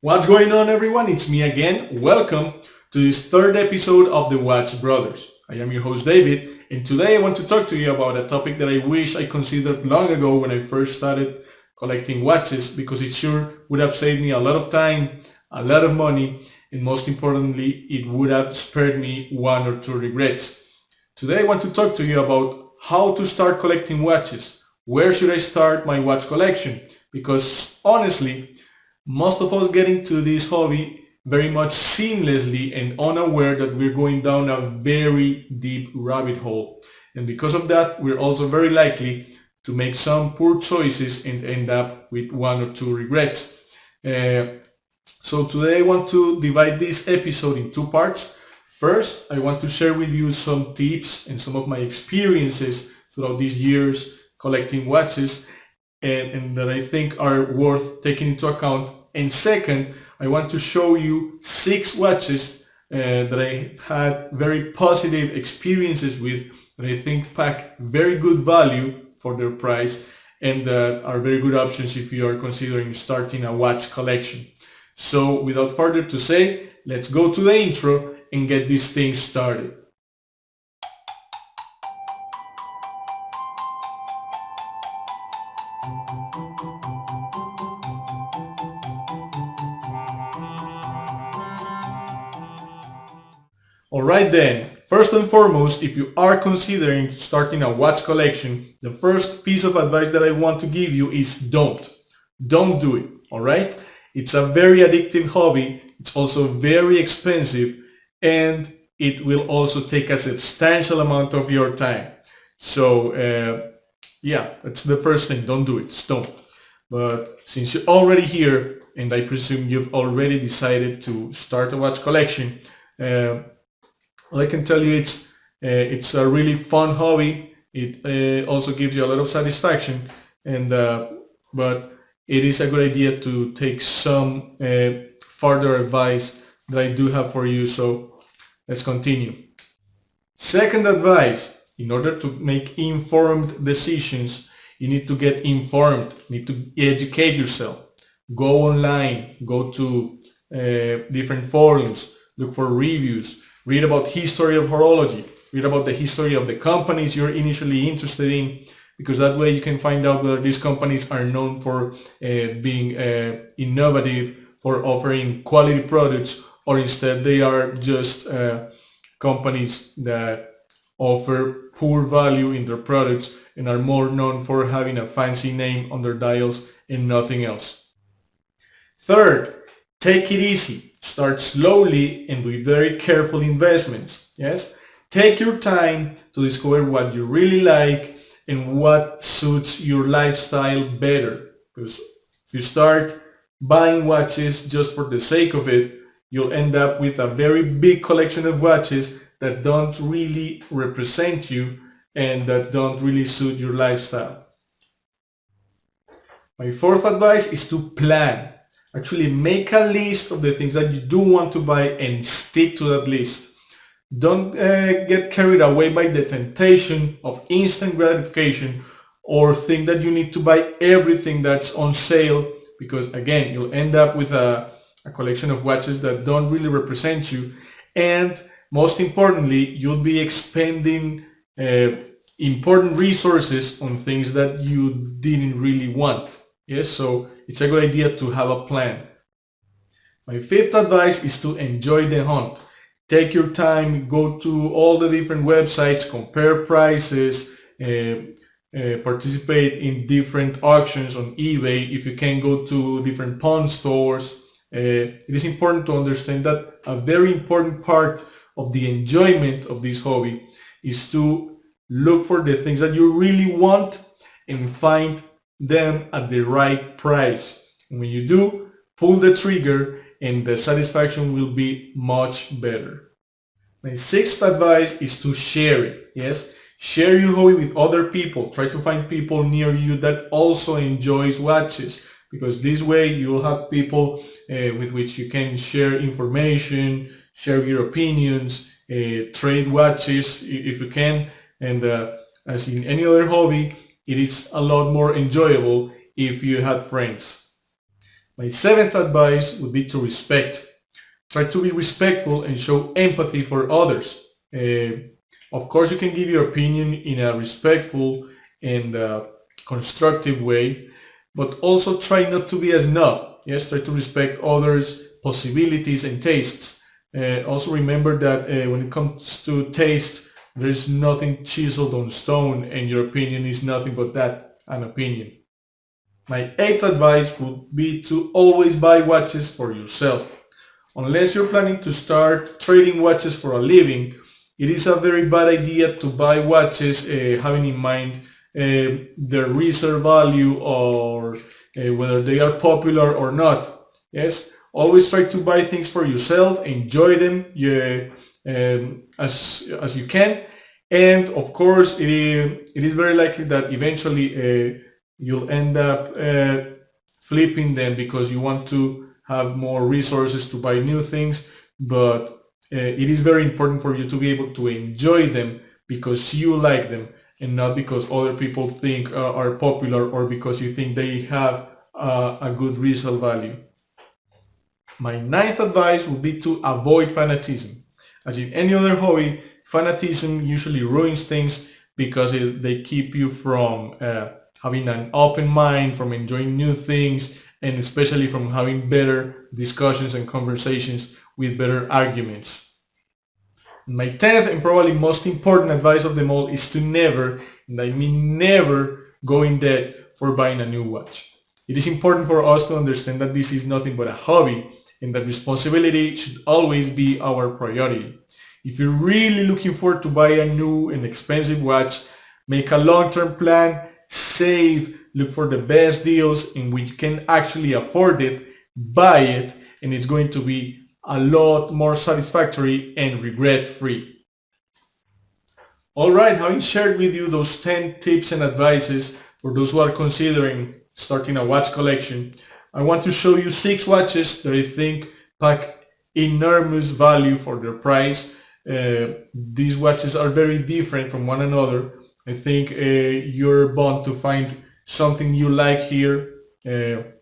What's going on, everyone? It's me again. Welcome to this third episode of the Watch Brothers. I am your host David, and today I want to talk to you about a topic that I wish I considered long ago when I first started collecting watches, because it sure would have saved me a lot of time, a lot of money, and most importantly, it would have spared me one or two regrets. Today I want to talk to you about how to start collecting watches. Where should I start my watch collection? Because honestly, most of us get into this hobby very much seamlessly and unaware that we're going down a very deep rabbit hole. And because of that, we're also very likely to make some poor choices and end up with one or two regrets. So today I want to divide this episode in two parts. First, I want to share with you some tips and some of my experiences throughout these years collecting watches, and that I think are worth taking into account. And second, I want to show you 6 watches that I had very positive experiences with, that I think pack very good value for their price and that are very good options if you are considering starting a watch collection. So without further to say, let's go to the intro and get this thing started. Alright then, first and foremost, if you are considering starting a watch collection, the first piece of advice that I want to give you is don't. Don't do it, alright? It's a very addictive hobby, it's also very expensive, and it will also take a substantial amount of your time. So yeah, that's the first thing, don't do it, just don't. But since you're already here, and I presume you've already decided to start a watch collection, all I can tell you, it's a really fun hobby. It also gives you a lot of satisfaction, and but it is a good idea to take some further advice that I do have for you. So let's continue. Second advice: in order to make informed decisions, you need to get informed. You need to educate yourself. Go online. Go to different forums. Look for reviews. Read about history of horology. Read about the history of the companies you're initially interested in, because that way you can find out whether these companies are known for being innovative, for offering quality products, or instead they are just companies that offer poor value in their products and are more known for having a fancy name on their dials and nothing else. Third, take it easy. Start slowly and with very careful investments. Yes? Take your time to discover what you really like and what suits your lifestyle better. Because if you start buying watches just for the sake of it, you'll end up with a very big collection of watches that don't really represent you and that don't really suit your lifestyle. My fourth advice is to plan. Actually, make a list of the things that you do want to buy and stick to that list. Don't get carried away by the temptation of instant gratification or think that you need to buy everything that's on sale, because again, you'll end up with a collection of watches that don't really represent you, and most importantly, you'll be expending important resources on things that you didn't really want. Yes, so it's a good idea to have a plan. My fifth advice is to enjoy the hunt. Take your time, go to all the different websites, compare prices, participate in different auctions on eBay. If you can, go to different pawn stores. It is important to understand that a very important part of the enjoyment of this hobby is to look for the things that you really want and find them at the right price. And when you do, pull the trigger and the satisfaction will be much better. My sixth advice is to share it. Yes, share your hobby with other people. Try to find people near you that also enjoys watches, because this way you will have people with which you can share information, share your opinions, trade watches if you can, and as in any other hobby, it is a lot more enjoyable if you had friends. My seventh advice would be to respect. Try to be respectful and show empathy for others. Of course, you can give your opinion in a respectful and constructive way, but also try not to be a snob. Yes, try to respect others' possibilities and tastes. Also remember that when it comes to taste, there's nothing chiseled on stone, and your opinion is nothing but that, an opinion. My eighth advice would be to always buy watches for yourself. Unless you're planning to start trading watches for a living, it is a very bad idea to buy watches having in mind their resale value or whether they are popular or not. Yes, always try to buy things for yourself, enjoy them as you can, and of course it is very likely that eventually you'll end up flipping them because you want to have more resources to buy new things, but it is very important for you to be able to enjoy them because you like them and not because other people think are popular or because you think they have a good resale value. My ninth advice would be to avoid fanaticism. As in any other hobby, fanaticism usually ruins things because they keep you from having an open mind, from enjoying new things, and especially from having better discussions and conversations with better arguments. My 10th and probably most important advice of them all is to never, and I mean never, go in debt for buying a new watch. It is important for us to understand that this is nothing but a hobby and that responsibility should always be our priority. If you're really looking forward to buy a new and expensive watch, make a long-term plan, save, look for the best deals in which you can actually afford it, buy it, and it's going to be a lot more satisfactory and regret-free. Alright, having shared with you those 10 tips and advices for those who are considering starting a watch collection, I want to show you 6 watches that I think pack enormous value for their price. These watches are very different from one another. I think you're bound to find something you like here,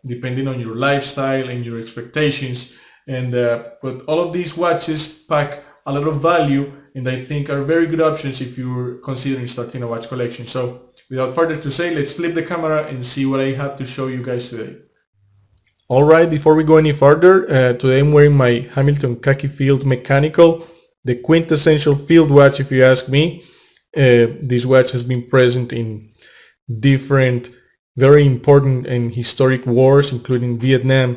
depending on your lifestyle and your expectations. And but all of these watches pack a lot of value, and I think are very good options if you're considering starting a watch collection. So without further to say, let's flip the camera and see what I have to show you guys today. Alright, before we go any further, today I'm wearing my Hamilton Khaki Field Mechanical, the quintessential field watch if you ask me. This watch has been present in different very important and historic wars, including Vietnam,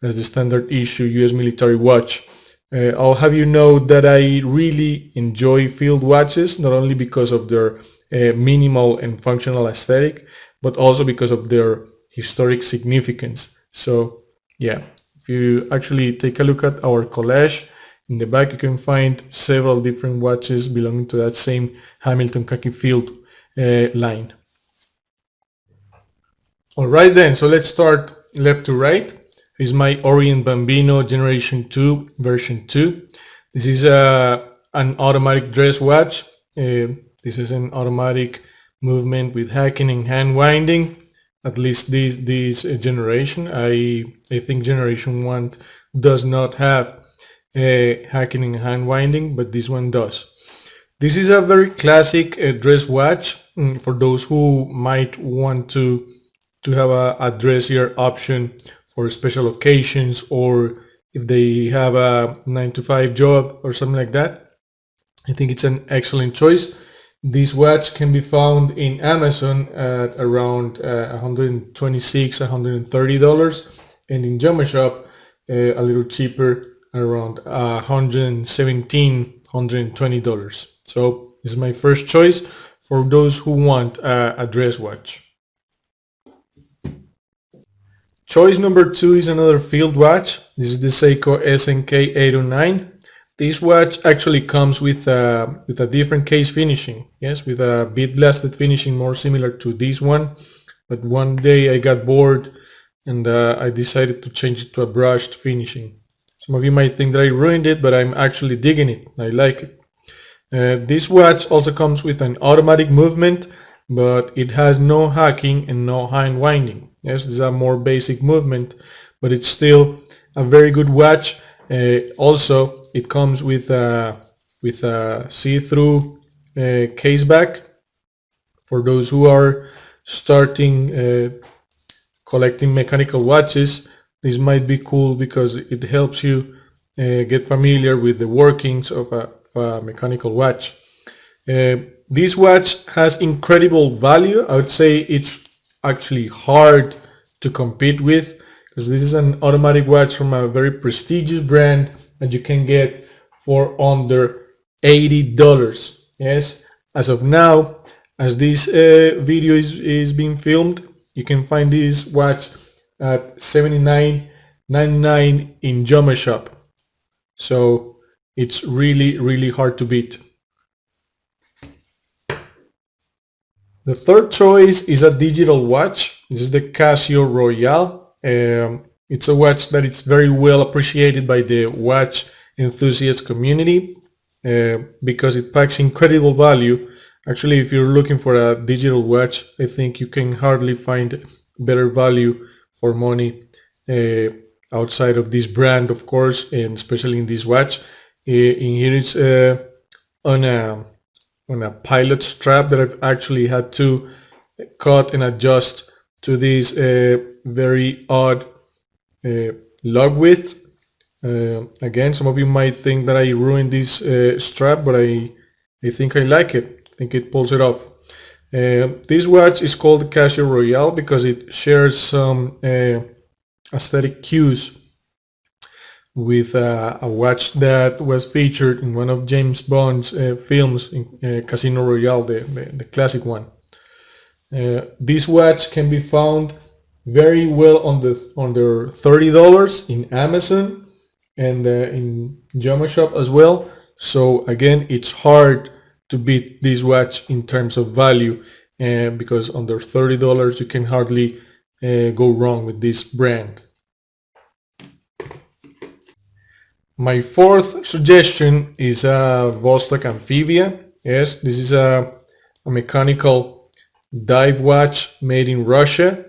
as the standard issue US military watch. I'll have you know that I really enjoy field watches, not only because of their minimal and functional aesthetic, but also because of their historic significance. So yeah, if you actually take a look at our collage, in the back you can find several different watches belonging to that same Hamilton Khaki Field line. Alright then, so let's start left to right. Here's my Orient Bambino Generation 2 version 2. This is an automatic dress watch. This is an automatic movement with hacking and hand winding. At least this generation. I think generation 1 does not have hacking and hand winding, but this one does. This is a very classic dress watch for those who might want to have a dressier option for special occasions, or if they have a 9-to-5 job or something like that. I think it's an excellent choice. This watch can be found in Amazon at around $126, $130, and in Jumbo Shop a little cheaper, around $117, $120. So this is my first choice for those who want a dress watch. Choice number 2 is another field watch. This is the Seiko SNK809. This watch actually comes with a different case finishing, yes, with a bead blasted finishing more similar to this one. But one day I got bored and I decided to change it to a brushed finishing. Some of you might think that I ruined it, but I'm actually digging it. I like it. This watch also comes with an automatic movement, but it has no hacking and no hand winding. Yes, this is a more basic movement, but it's still a very good watch. Also, it comes with a see-through case back for those who are starting collecting mechanical watches. This might be cool because it helps you get familiar with the workings of a mechanical watch. This watch has incredible value. I would say it's actually hard to compete with because this is an automatic watch from a very prestigious brand that you can get for under $80. Yes, as of now, as this video is being filmed, you can find this watch at $79.99 in Joma Shop. So it's really hard to beat. The third choice is a digital watch. This is the Casio Royale. It's a watch that is very well appreciated by the watch enthusiast community because it packs incredible value. Actually, if you're looking for a digital watch, I think you can hardly find better value for money outside of this brand, of course, and especially in this watch. In here it's on a pilot strap that I've actually had to cut and adjust to this very odd lug width. Again, some of you might think that I ruined this strap, but I think I like it. I think it pulls it off. This watch is called Casio Royale because it shares some aesthetic cues with a watch that was featured in one of James Bond's films, in Casino Royale, the classic one. This watch can be found very well under $30 in Amazon and in Joma Shop as well. So again, it's hard to beat this watch in terms of value because under $30 you can hardly go wrong with this brand. My fourth suggestion is a Vostok Amphibia. Yes, this is a mechanical dive watch made in Russia.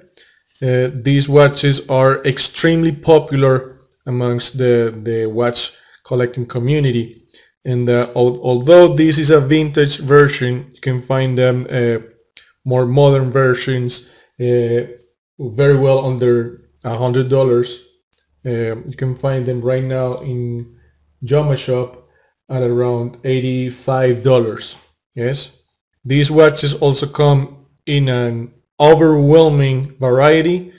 These watches are extremely popular amongst the watch collecting community. And although this is a vintage version, you can find them more modern versions very well under $100. You can find them right now in Joma Shop at around $85. Yes, these watches also come in an overwhelming variety.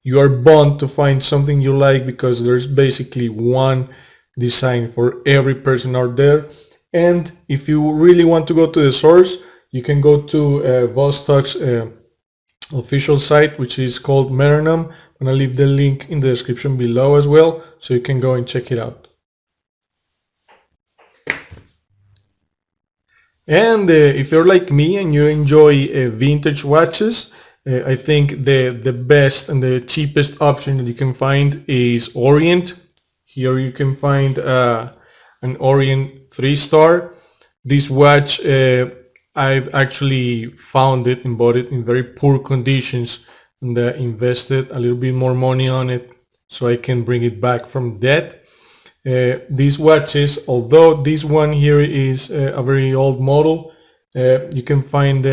You are bound to find something you like because there's basically one design for every person out there. And if you really want to go to the source, you can go to Vostok's official site, which is called Meronum. I'm gonna leave the link in the description below as well, so you can go and check it out. And if you're like me and you enjoy vintage watches, I think the best and the cheapest option that you can find is Orient. Here you can find an Orient 3-star. This watch, I've actually found it and bought it in very poor conditions and invested a little bit more money on it so I can bring it back from debt. These watches, although this one here is a very old model, you can find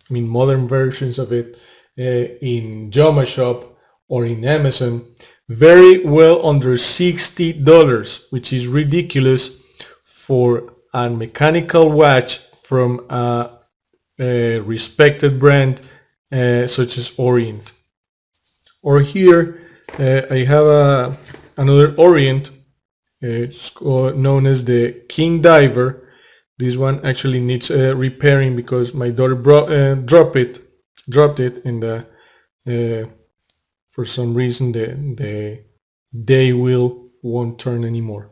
modern versions of it in Joma Shop or in Amazon very well under $60, which is ridiculous for a mechanical watch from a respected brand such as Orient. Or here I have another Orient. It's known as the King Diver. This one actually needs repairing because my daughter dropped it, and for some reason the day wheel won't turn anymore.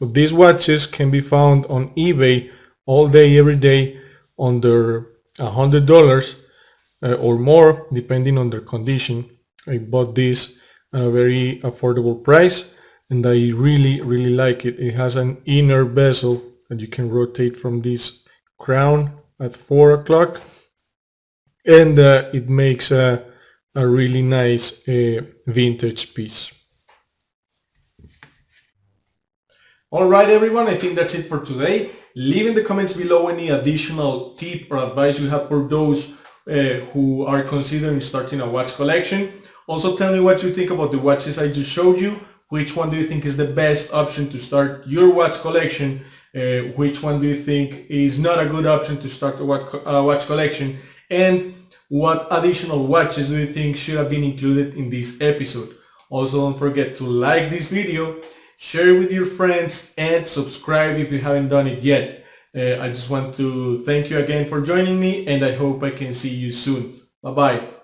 But these watches can be found on eBay all day, every day, under $100 or more, depending on their condition. I bought this at a very affordable price, and I really like it. It has an inner bezel that you can rotate from this crown at 4 o'clock, and it makes a really nice vintage piece. Alright everyone, I think that's it for today. Leave in the comments below any additional tip or advice you have for those who are considering starting a watch collection. Also tell me what you think about the watches I just showed you. Which one do you think is the best option to start your watch collection? Which one do you think is not a good option to start a watch collection? And what additional watches do you think should have been included in this episode? Also don't forget to like this video, share it with your friends, and subscribe if you haven't done it yet. I just want to thank you again for joining me, and I hope I can see you soon. Bye bye.